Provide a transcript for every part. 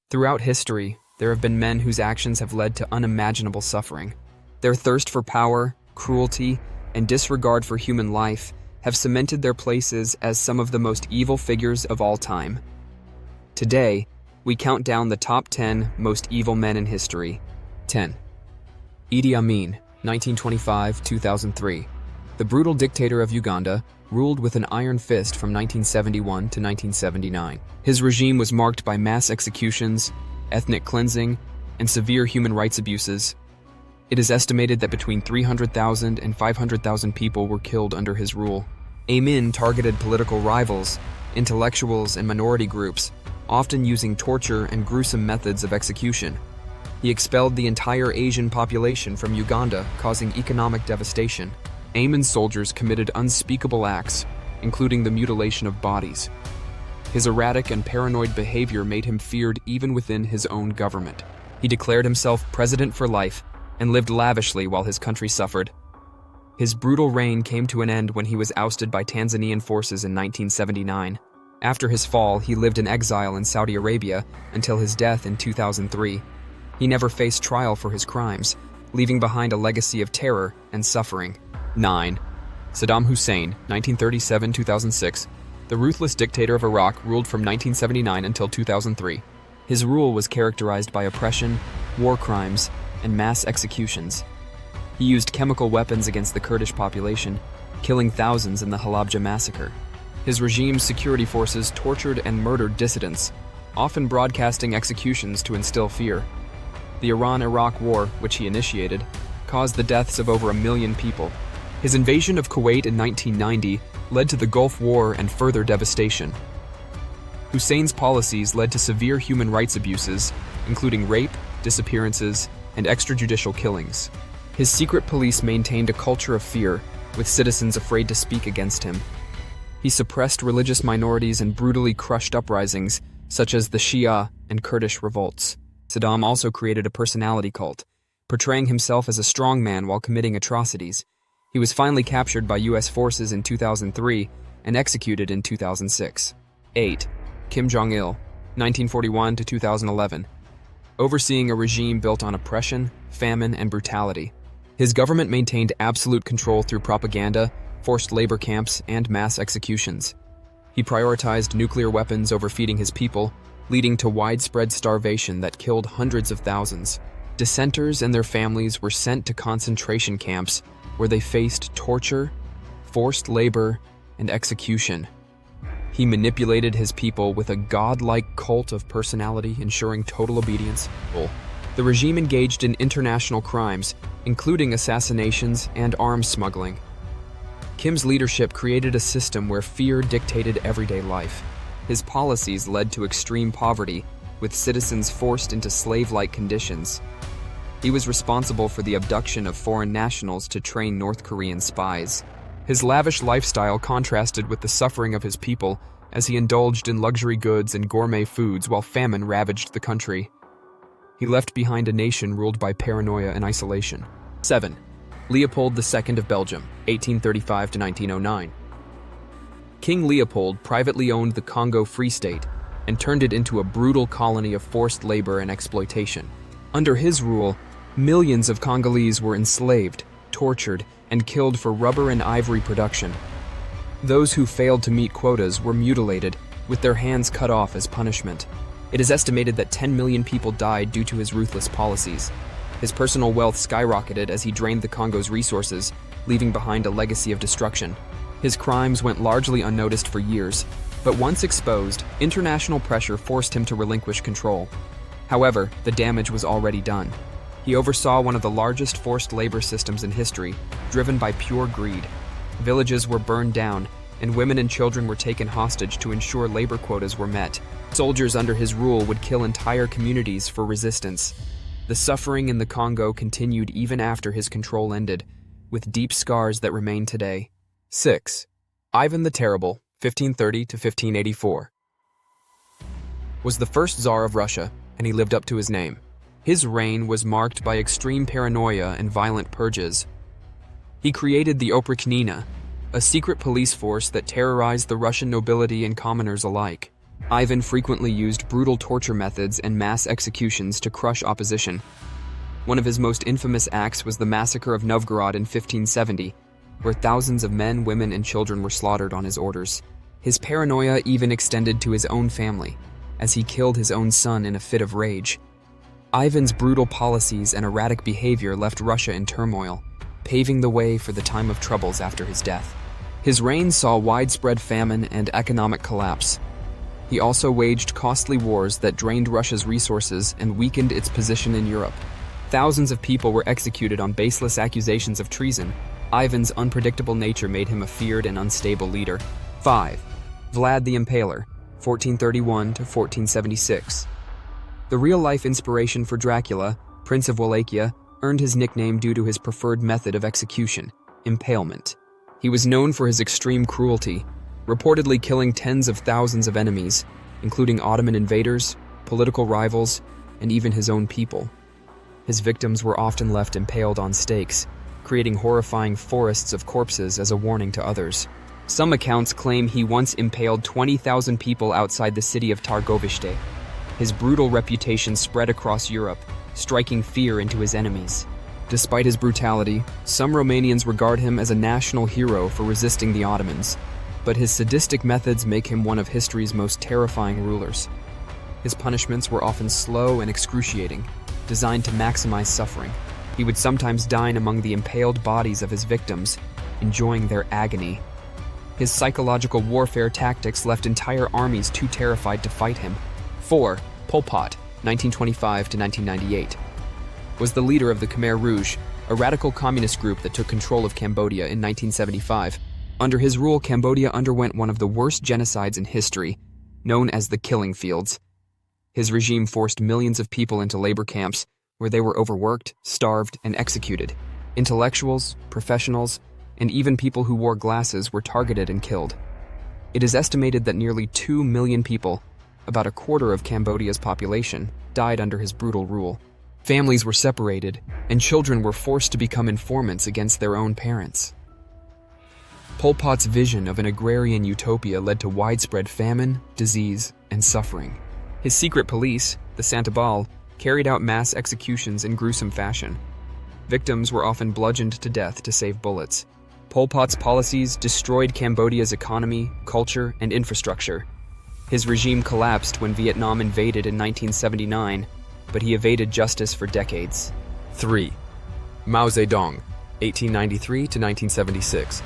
Throughout history, there have been men whose actions have led to unimaginable suffering. Their thirst for power, cruelty, and disregard for human life have cemented their places as some of the most evil figures of all time. Today, we count down the top 10 most evil men in history. 10. Idi Amin, 1925-2003. The brutal dictator of Uganda ruled with an iron fist from 1971 to 1979. His regime was marked by mass executions, ethnic cleansing, and severe human rights abuses. It is estimated that between 300,000 and 500,000 people were killed under his rule. Amin targeted political rivals, intellectuals, and minority groups, often using torture and gruesome methods of execution. He expelled the entire Asian population from Uganda, causing economic devastation. Amin's soldiers committed unspeakable acts, including the mutilation of bodies. His erratic and paranoid behavior made him feared even within his own government. He declared himself president for life and lived lavishly while his country suffered. His brutal reign came to an end when he was ousted by Tanzanian forces in 1979. After his fall, he lived in exile in Saudi Arabia until his death in 2003. He never faced trial for his crimes, leaving behind a legacy of terror and suffering. 9. Saddam Hussein, 1937-2006. The ruthless dictator of Iraq ruled from 1979 until 2003. His rule was characterized by oppression, war crimes, and mass executions. He used chemical weapons against the Kurdish population, killing thousands in the Halabja massacre. His regime's security forces tortured and murdered dissidents, often broadcasting executions to instill fear. The Iran-Iraq War, which he initiated, caused the deaths of over 1 million people. His invasion of Kuwait in 1990 led to the Gulf War and further devastation. Hussein's policies led to severe human rights abuses, including rape, disappearances, and extrajudicial killings. His secret police maintained a culture of fear, with citizens afraid to speak against him. He suppressed religious minorities and brutally crushed uprisings, such as the Shia and Kurdish revolts. Saddam also created a personality cult, portraying himself as a strongman while committing atrocities. He was finally captured by U.S. forces in 2003 and executed in 2006. 8. Kim Jong-il, 1941 to 2011. Overseeing a regime built on oppression, famine, and brutality. His government maintained absolute control through propaganda, forced labor camps, and mass executions. He prioritized nuclear weapons over feeding his people, leading to widespread starvation that killed hundreds of thousands. Dissenters and their families were sent to concentration camps where they faced torture, forced labor, and execution. He manipulated his people with a godlike cult of personality, ensuring total obedience. The regime engaged in international crimes, including assassinations and arms smuggling. Kim's leadership created a system where fear dictated everyday life. His policies led to extreme poverty, with citizens forced into slave-like conditions. He was responsible for the abduction of foreign nationals to train North Korean spies. His lavish lifestyle contrasted with the suffering of his people as he indulged in luxury goods and gourmet foods while famine ravaged the country. He left behind a nation ruled by paranoia and isolation. 7. Leopold II of Belgium, 1835 to 1909. King Leopold privately owned the Congo Free State and turned it into a brutal colony of forced labor and exploitation. Under his rule, millions of Congolese were enslaved, tortured, and killed for rubber and ivory production. Those who failed to meet quotas were mutilated, with their hands cut off as punishment. It is estimated that 10 million people died due to his ruthless policies. His personal wealth skyrocketed as he drained the Congo's resources, leaving behind a legacy of destruction. His crimes went largely unnoticed for years, but once exposed, international pressure forced him to relinquish control. However, the damage was already done. He oversaw one of the largest forced labor systems in history, driven by pure greed. Villages were burned down, and women and children were taken hostage to ensure labor quotas were met. Soldiers under his rule would kill entire communities for resistance. The suffering in the Congo continued even after his control ended, with deep scars that remain today. 6. Ivan the Terrible, 1530 to 1584. Was the first Tsar of Russia, and he lived up to his name. His reign was marked by extreme paranoia and violent purges. He created the Oprichnina, a secret police force that terrorized the Russian nobility and commoners alike. Ivan frequently used brutal torture methods and mass executions to crush opposition. One of his most infamous acts was the massacre of Novgorod in 1570, where thousands of men, women, and children were slaughtered on his orders. His paranoia even extended to his own family, as he killed his own son in a fit of rage. Ivan's brutal policies and erratic behavior left Russia in turmoil, paving the way for the time of troubles after his death. His reign saw widespread famine and economic collapse. He also waged costly wars that drained Russia's resources and weakened its position in Europe. Thousands of people were executed on baseless accusations of treason. Ivan's unpredictable nature made him a feared and unstable leader. 5. Vlad the Impaler, 1431 to 1476. The real-life inspiration for Dracula, Prince of Wallachia, earned his nickname due to his preferred method of execution, impalement. He was known for his extreme cruelty, reportedly killing tens of thousands of enemies, including Ottoman invaders, political rivals, and even his own people. His victims were often left impaled on stakes, creating horrifying forests of corpses as a warning to others. Some accounts claim he once impaled 20,000 people outside the city of Targoviste. His brutal reputation spread across Europe, striking fear into his enemies. Despite his brutality, some Romanians regard him as a national hero for resisting the Ottomans, but his sadistic methods make him one of history's most terrifying rulers. His punishments were often slow and excruciating, designed to maximize suffering. He would sometimes dine among the impaled bodies of his victims, enjoying their agony. His psychological warfare tactics left entire armies too terrified to fight him. 4. Pol Pot, 1925 to 1998. Was the leader of the Khmer Rouge, a radical communist group that took control of Cambodia in 1975. Under his rule, Cambodia underwent one of the worst genocides in history, known as the Killing Fields. His regime forced millions of people into labor camps, where they were overworked, starved, and executed. Intellectuals, professionals, and even people who wore glasses were targeted and killed. It is estimated that nearly 2 million people, about a quarter of Cambodia's population, died under his brutal rule. Families were separated, and children were forced to become informants against their own parents. Pol Pot's vision of an agrarian utopia led to widespread famine, disease, and suffering. His secret police, the Santabal, carried out mass executions in gruesome fashion. Victims were often bludgeoned to death to save bullets. Pol Pot's policies destroyed Cambodia's economy, culture, and infrastructure. His regime collapsed when Vietnam invaded in 1979, but he evaded justice for decades. 3. Mao Zedong, 1893 to 1976.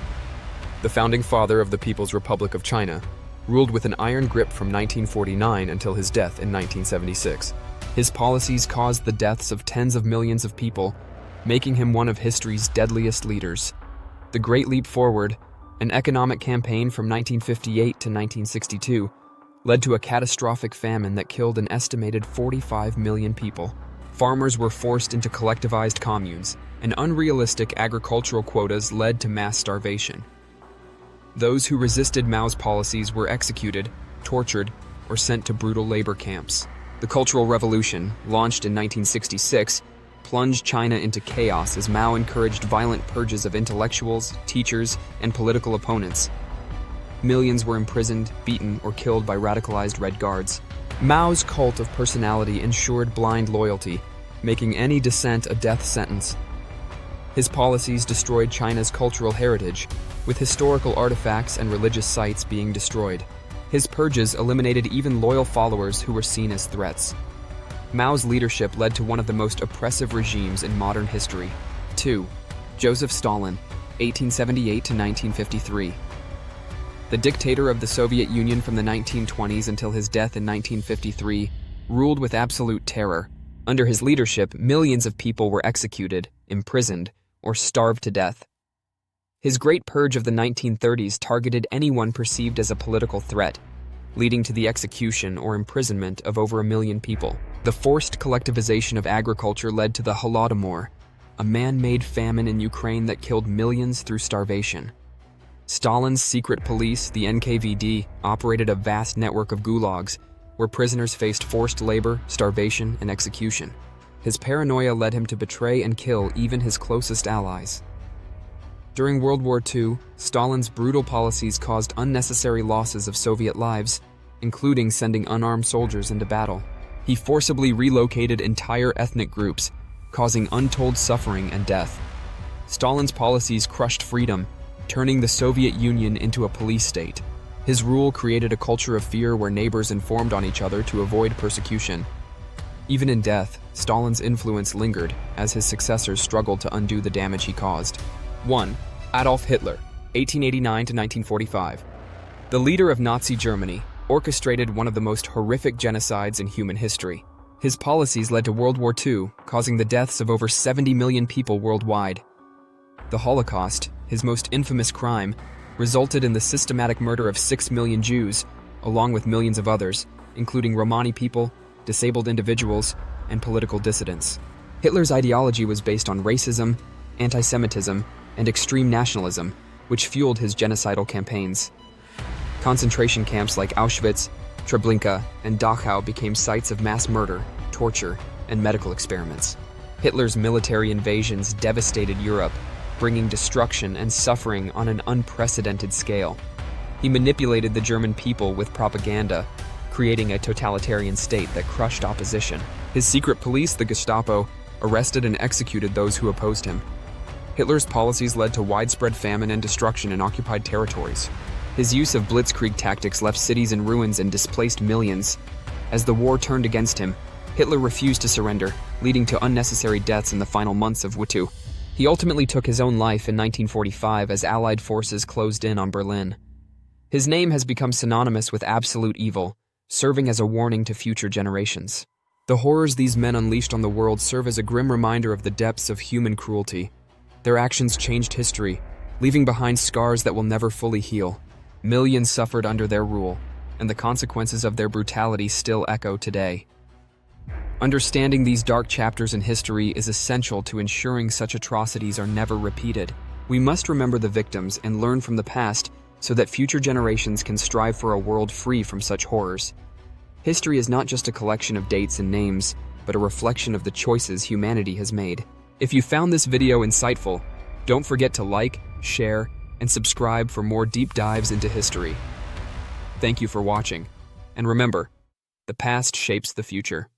The founding father of the People's Republic of China, ruled with an iron grip from 1949 until his death in 1976. His policies caused the deaths of tens of millions of people, making him one of history's deadliest leaders. The Great Leap Forward, an economic campaign from 1958 to 1962, led to a catastrophic famine that killed an estimated 45 million people. Farmers were forced into collectivized communes, and unrealistic agricultural quotas led to mass starvation. Those who resisted Mao's policies were executed, tortured, or sent to brutal labor camps. The Cultural Revolution, launched in 1966, plunged China into chaos as Mao encouraged violent purges of intellectuals, teachers, and political opponents. Millions were imprisoned, beaten, or killed by radicalized Red Guards. Mao's cult of personality ensured blind loyalty, making any dissent a death sentence. His policies destroyed China's cultural heritage, with historical artifacts and religious sites being destroyed. His purges eliminated even loyal followers who were seen as threats. Mao's leadership led to one of the most oppressive regimes in modern history. 2. Joseph Stalin, 1878 to 1953. The dictator of the Soviet Union from the 1920s until his death in 1953 ruled with absolute terror. Under his leadership, millions of people were executed, imprisoned, or starved to death. His Great Purge of the 1930s targeted anyone perceived as a political threat, leading to the execution or imprisonment of over 1 million people. The forced collectivization of agriculture led to the Holodomor, a man-made famine in Ukraine that killed millions through starvation. Stalin's secret police, the NKVD, operated a vast network of gulags, where prisoners faced forced labor, starvation, and execution. His paranoia led him to betray and kill even his closest allies. During World War II, Stalin's brutal policies caused unnecessary losses of Soviet lives, including sending unarmed soldiers into battle. He forcibly relocated entire ethnic groups, causing untold suffering and death. Stalin's policies crushed freedom, turning the Soviet Union into a police state. His rule created a culture of fear where neighbors informed on each other to avoid persecution. Even in death, Stalin's influence lingered as his successors struggled to undo the damage he caused. 1. Adolf Hitler, 1889 to 1945. The leader of Nazi Germany orchestrated one of the most horrific genocides in human history. His policies led to World War II, causing the deaths of over 70 million people worldwide. The Holocaust, his most infamous crime, resulted in the systematic murder of 6 million Jews, along with millions of others, including Romani people, disabled individuals, and political dissidents. Hitler's ideology was based on racism, anti-Semitism, and extreme nationalism, which fueled his genocidal campaigns. Concentration camps like Auschwitz, Treblinka, and Dachau became sites of mass murder, torture, and medical experiments. Hitler's military invasions devastated Europe, bringing destruction and suffering on an unprecedented scale. He manipulated the German people with propaganda, creating a totalitarian state that crushed opposition. His secret police, the Gestapo, arrested and executed those who opposed him. Hitler's policies led to widespread famine and destruction in occupied territories. His use of blitzkrieg tactics left cities in ruins and displaced millions. As the war turned against him, Hitler refused to surrender, leading to unnecessary deaths in the final months of War II. He ultimately took his own life in 1945 as Allied forces closed in on Berlin. His name has become synonymous with absolute evil, serving as a warning to future generations. The horrors these men unleashed on the world serve as a grim reminder of the depths of human cruelty. Their actions changed history, leaving behind scars that will never fully heal. Millions suffered under their rule, and the consequences of their brutality still echo today. Understanding these dark chapters in history is essential to ensuring such atrocities are never repeated. We must remember the victims and learn from the past so that future generations can strive for a world free from such horrors. History is not just a collection of dates and names, but a reflection of the choices humanity has made. If you found this video insightful, don't forget to like, share, and subscribe for more deep dives into history. Thank you for watching, and remember, the past shapes the future.